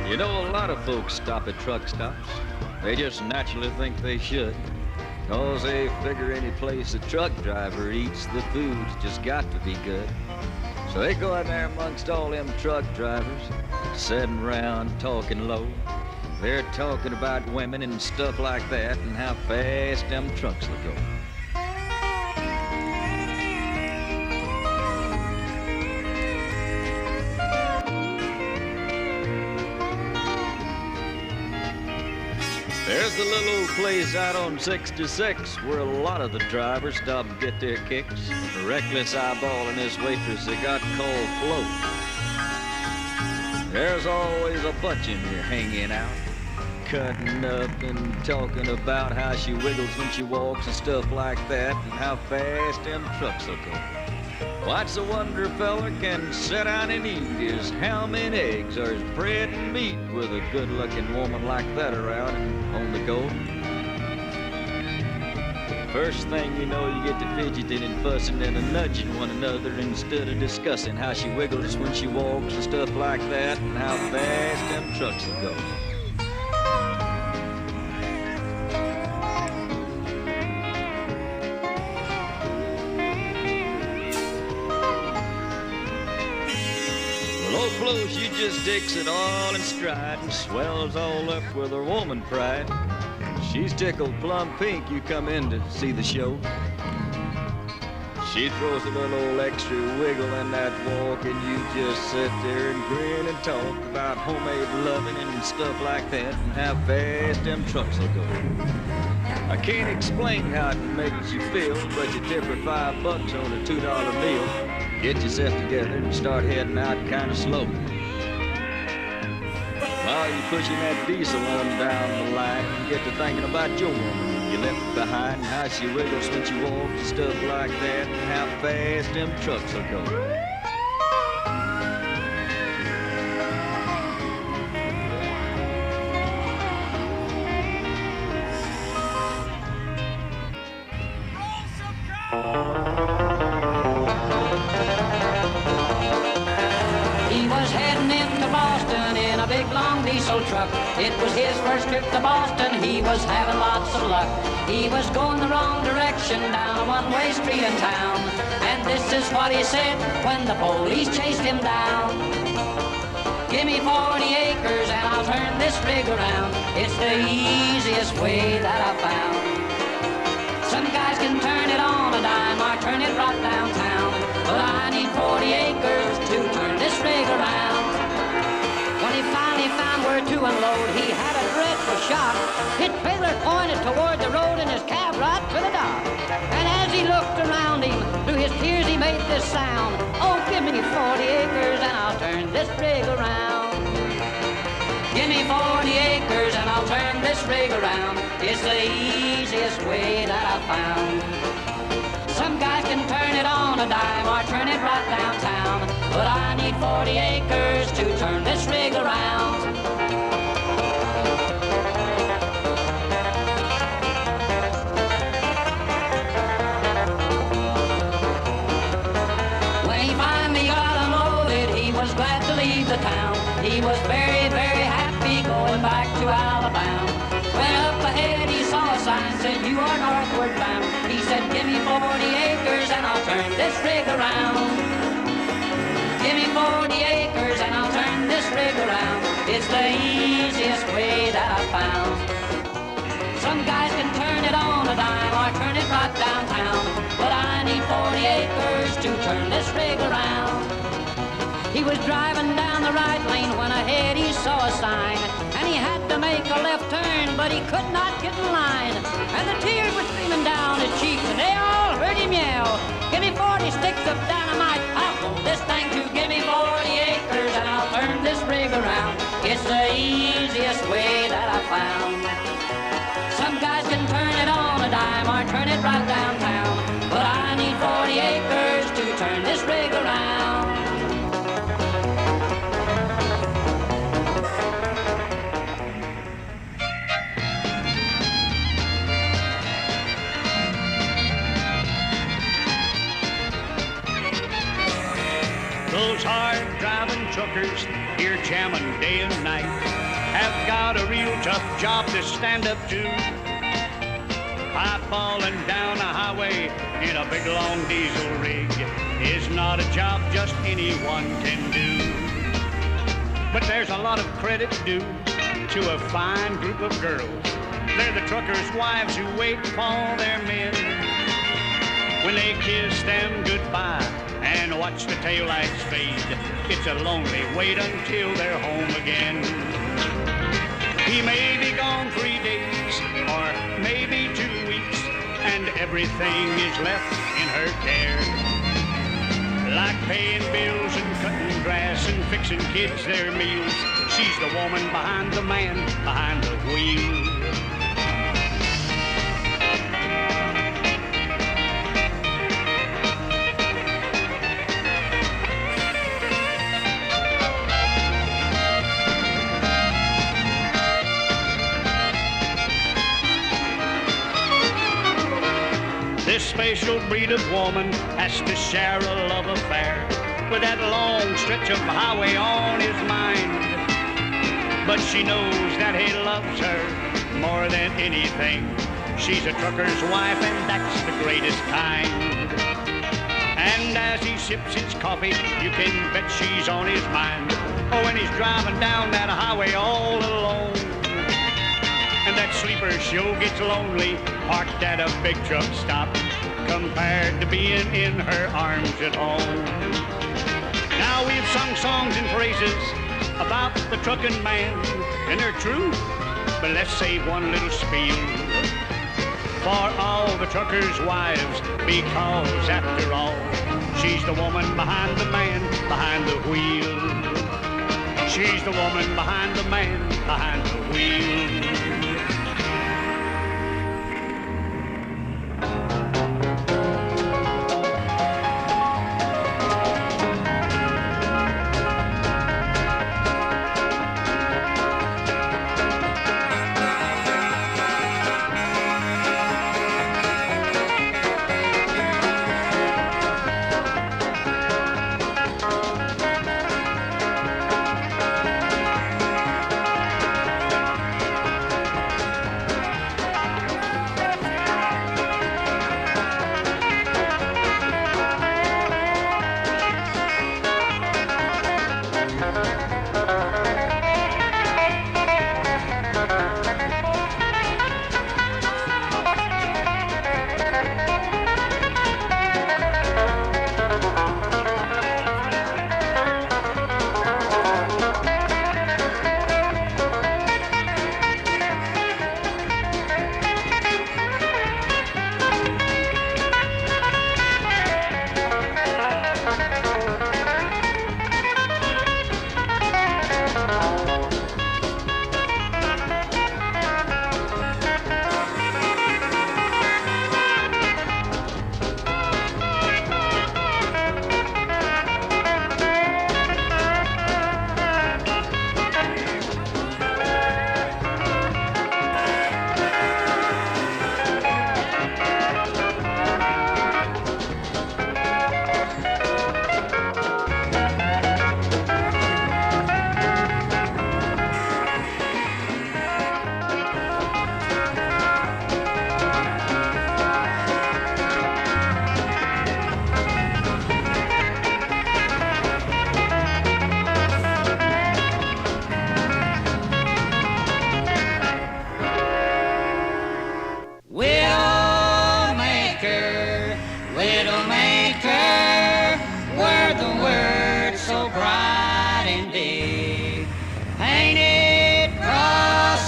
You know, a lot of folks stop at truck stops. They just naturally think they should. 'Cause they figure any place a truck driver eats, the food's just got to be good. So they go in there amongst all them truck drivers, sitting around talking low. They're talking about women and stuff like that and how fast them trucks will go. There's the little old place out on 66 where a lot of the drivers stop and get their kicks. A reckless eyeballing this waitress that got called Flo. There's always a bunch in here hanging out, cutting up and talking about how she wiggles when she walks and stuff like that and how fast them trucks will go. What's a wonder a fella can sit down and eat is how many eggs are his bread and meat with a good-looking woman like that around and on the go. First thing you know, you get to fidgeting and fussing and nudging one another instead of discussing how she wiggles when she walks and stuff like that and how fast them trucks will go. Flo, she just takes it all in stride and swells all up with her woman pride. She's tickled plumb pink you come in to see the show. She throws a little old extra wiggle in that walk and you just sit there and grin and talk about homemade loving and stuff like that and how fast them trucks will go. I can't explain how it makes you feel, but you tip her $5 on a $2 meal. Get yourself together and start heading out kind of slow. While you're pushing that diesel on down the line, you get to thinking about your woman you left behind, how she wiggles when she walks and stuff like that, and how fast them trucks will go. Truck. It was his first trip to Boston, he was having lots of luck. He was going the wrong direction down a one-way street in town. And this is what he said when the police chased him down. Give me 40 acres and I'll turn this rig around. It's the easiest way that I've found. Some guys can turn it on a dime or turn it right downtown, but I need 40 acres to turn this rig around. When he finally found where to unload, he had a dreadful shock. His trailer pointed toward the road and his cab right to the dock. And as he looked around him, through his tears he made this sound. Oh, give me 40 acres and I'll turn this rig around. Give me 40 acres and I'll turn this rig around. It's the easiest way that I've found. Some guys can turn it on a dime or turn it right downtown, but I need 40 acres to turn this rig around. When he finally got unloaded, he was glad to leave the town. He was very, very happy going back to Alabama. When up ahead he saw a sign said, "You are northward bound." He said, "Give me 40 acres and I'll turn this rig around. Give me 40 acres and I'll turn this rig around. It's the easiest way that I've found." Some guys can turn it on a dime or turn it right downtown, but I need 40 acres to turn this rig around. He was driving down the right lane when ahead he saw a sign, and he had to make a left turn, but he could not get in line. And the tears were streaming down his cheeks, and they all heard him yell, "Give me 40 sticks of dynamite. I'll blow this thing to give me 40 acres, and I'll turn this rig around. It's the easiest way that I found." Some guys can turn it on a dime or turn it right downtown, but I need 40 acres to turn this rig around. Those hard-driving truckers truckers here jamming day and night have got a real tough job to stand up to. High falling down a highway in a big long diesel rig is not a job just anyone can do. But there's a lot of credit due to a fine group of girls. They're the truckers' wives who wait for their men. When they kiss them goodbye and watch the taillights fade, it's a lonely wait until they're home again. He may be gone 3 days or maybe 2 weeks, and everything is left in her care. Like paying bills and cutting grass and fixing kids their meals, she's the woman behind the man behind the wheel. This special breed of woman has to share a love affair with that long stretch of highway on his mind. But she knows that he loves her more than anything. She's a trucker's wife, and that's the greatest kind. And as he sips his coffee, you can bet she's on his mind. Oh, when he's driving down that highway all alone, and that sleeper sure gets lonely, parked at a big truck stop, compared to being in her arms at home. Now we've sung songs and phrases about the trucking man, and they're true, but let's save one little spiel for all the truckers' wives, because after all, she's the woman behind the man behind the wheel. She's the woman behind the man behind the wheel.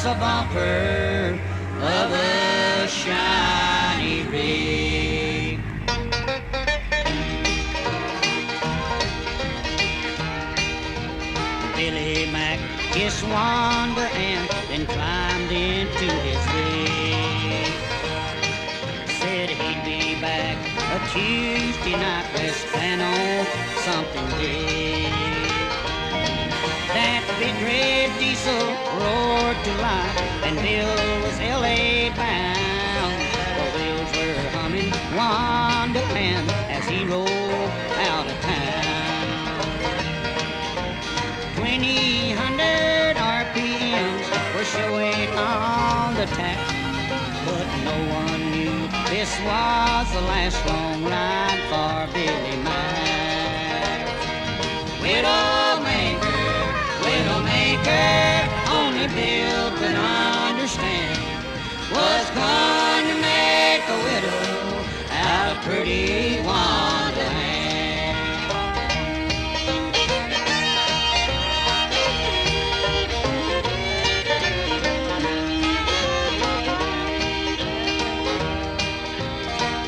The bumper of a shiny rig. Billy Mack kissed Wanda and then climbed into his rig. Said he'd be back a Tuesday night, let's plan on something big. That big red diesel roared to life, and Bill was L.A. bound. The wheels were humming Wonderland as he rolled out of town. 2,000 RPMs were showing on the tack, but no one knew this was the last long ride for Billy Mack. Widowmaker, only Bill could understand, was going to make a widow out of pretty Wonderland.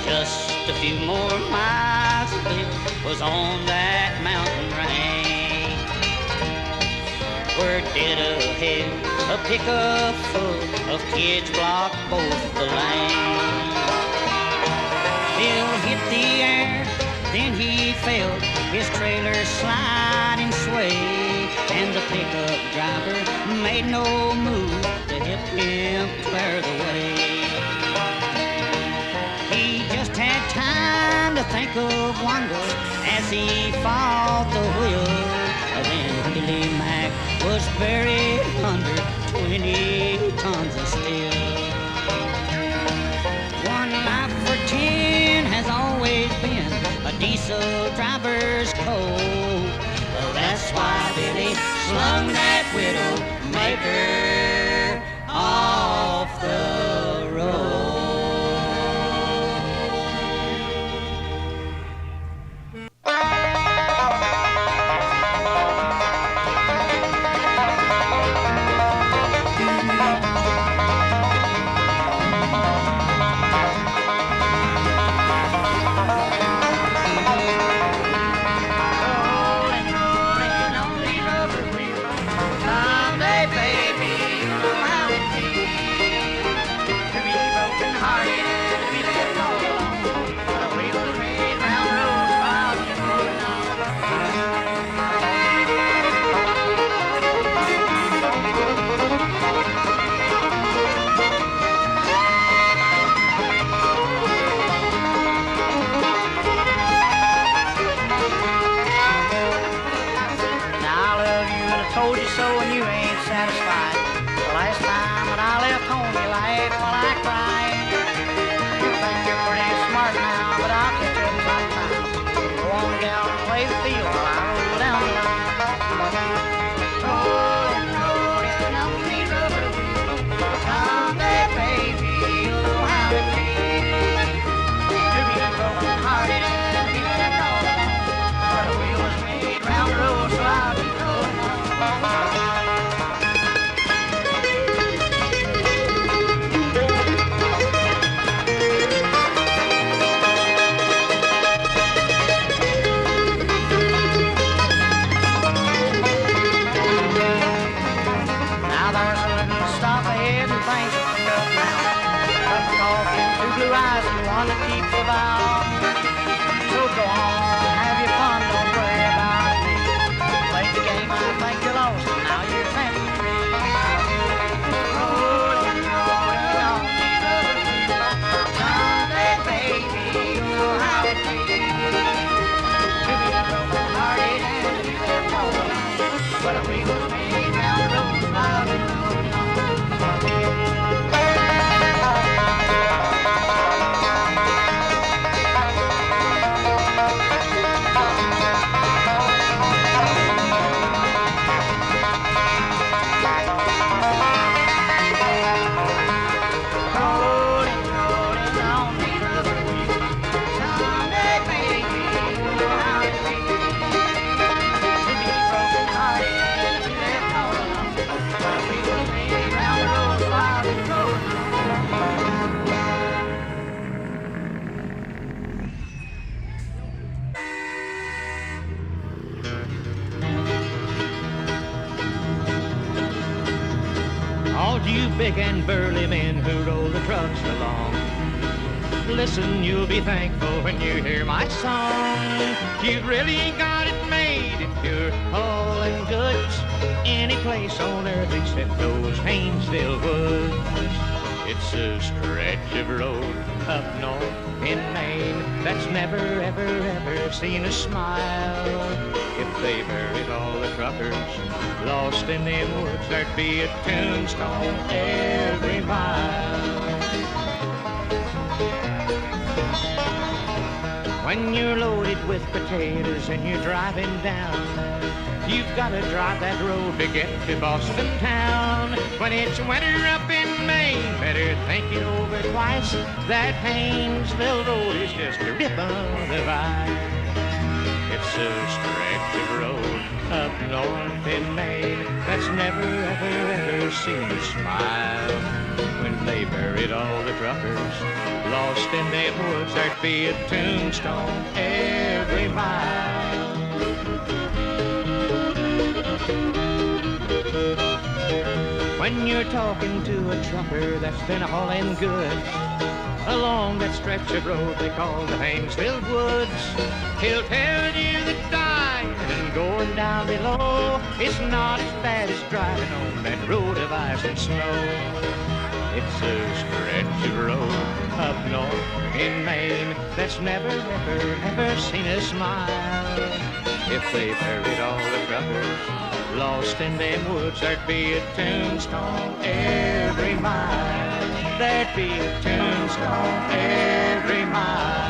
Just a few more miles of it was on that mountain range, where dead ahead a pickup full of kids blocked both the lanes. Bill hit the air, then he felt his trailer slide and sway, and the pickup driver made no move to help him clear the way. He just had time to think of Wanda as he fought the wheel. Then Billy Mack was buried under 20 tons of steel. One life for 10 has always been a diesel driver's code. That's why Billy slung that widow maker off the road. You big and burly men who roll the trucks along, listen, you'll be thankful when you hear my song. You really ain't got it made if you're hauling goods any place on earth except those Haynesville woods. It's a stretch of road up north in Maine that's never, ever, ever seen a smile. If they buried all the truckers lost in them woods, there'd be a tombstone every mile. When you're loaded with potatoes and you're driving down, you've got to drive that road to get to Boston town. When it's winter up in Maine, better think it over twice. That Haynesville road is just a ribbon of ice. It's a stretch of road up north in Maine that's never, ever, ever seen a smile. When they buried all the truckers lost in them woods, there'd be a tombstone every mile. When you're talking to a trucker that's been hauling goods along that stretch of road they call the Haynesville Woods, he'll tell you that dying and going down below is not as bad as driving on that road of ice and snow. It's a stretch of road up north in Maine that's never, ever, ever seen a smile. If they buried all the truckers lost in them woods, there'd be a tombstone every mile. There'd be a tombstone every mile.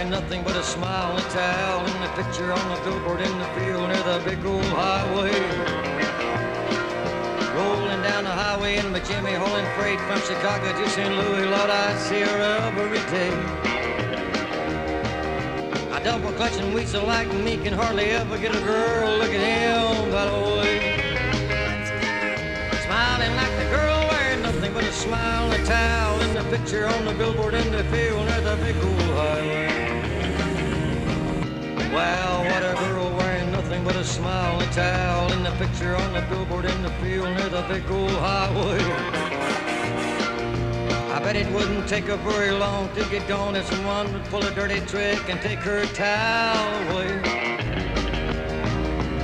Nothing but a smile and a towel and a picture on the billboard in the field near the big old highway. Rolling down the highway in my Jimmy hauling freight from Chicago to St. Louis, Lord, I see her every day. I double clutch and weasel like me, can hardly ever get a girl look at him that way. Smiling like the girl wearing nothing but a smile and a towel and a picture on the billboard in the field near the big old highway. Well, what a girl wearing nothing but a smile and a towel and a picture on the billboard in the field near the big old highway. I bet it wouldn't take her very long to get gone if someone would pull a dirty trick and take her towel away.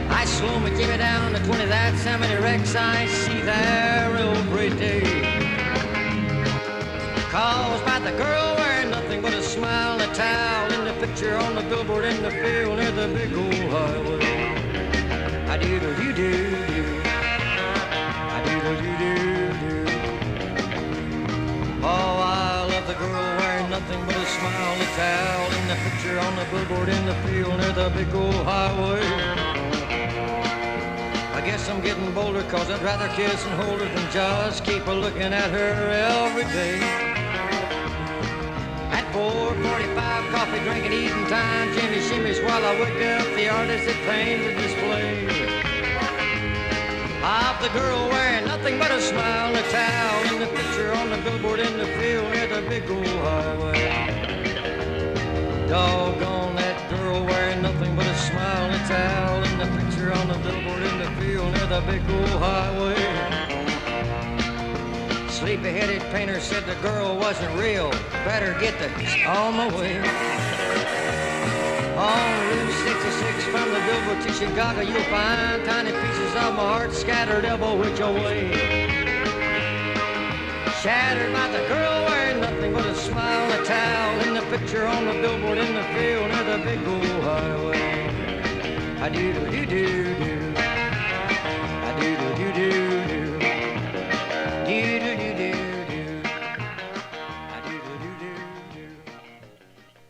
I slow my Jimmy down to 20, that's how many wrecks I see there every day. Caused by the girl wearing nothing but a smile and a towel and a picture on the billboard in the field near the big old highway. I do-do-do-do-do. I do-do-do-do-do. Oh, I love the girl wearing nothing but a smile and a towel and a picture picture on the billboard in the field near the big old highway. I guess I'm getting bolder, cause I'd rather kiss and hold her than just keep a looking at her every day. At 4:45, coffee drinking, eating time, Jimmy shimmies while I wake up the artist that painted the display of the girl wearing nothing but a smile and a towel in the picture on the billboard in the field near the big old highway. Doggone that girl wearing nothing but a smile and a towel in the picture on the billboard in the field near the big old highway. Sleepy-headed painter said the girl wasn't real. Better get the on my way. On Route 66 from the billboard to Chicago, you'll find tiny pieces of my heart scattered elbow which away. Shattered by the girl wearing nothing but a smile and a towel in the picture on the billboard in the field near the big old highway. I do do do do.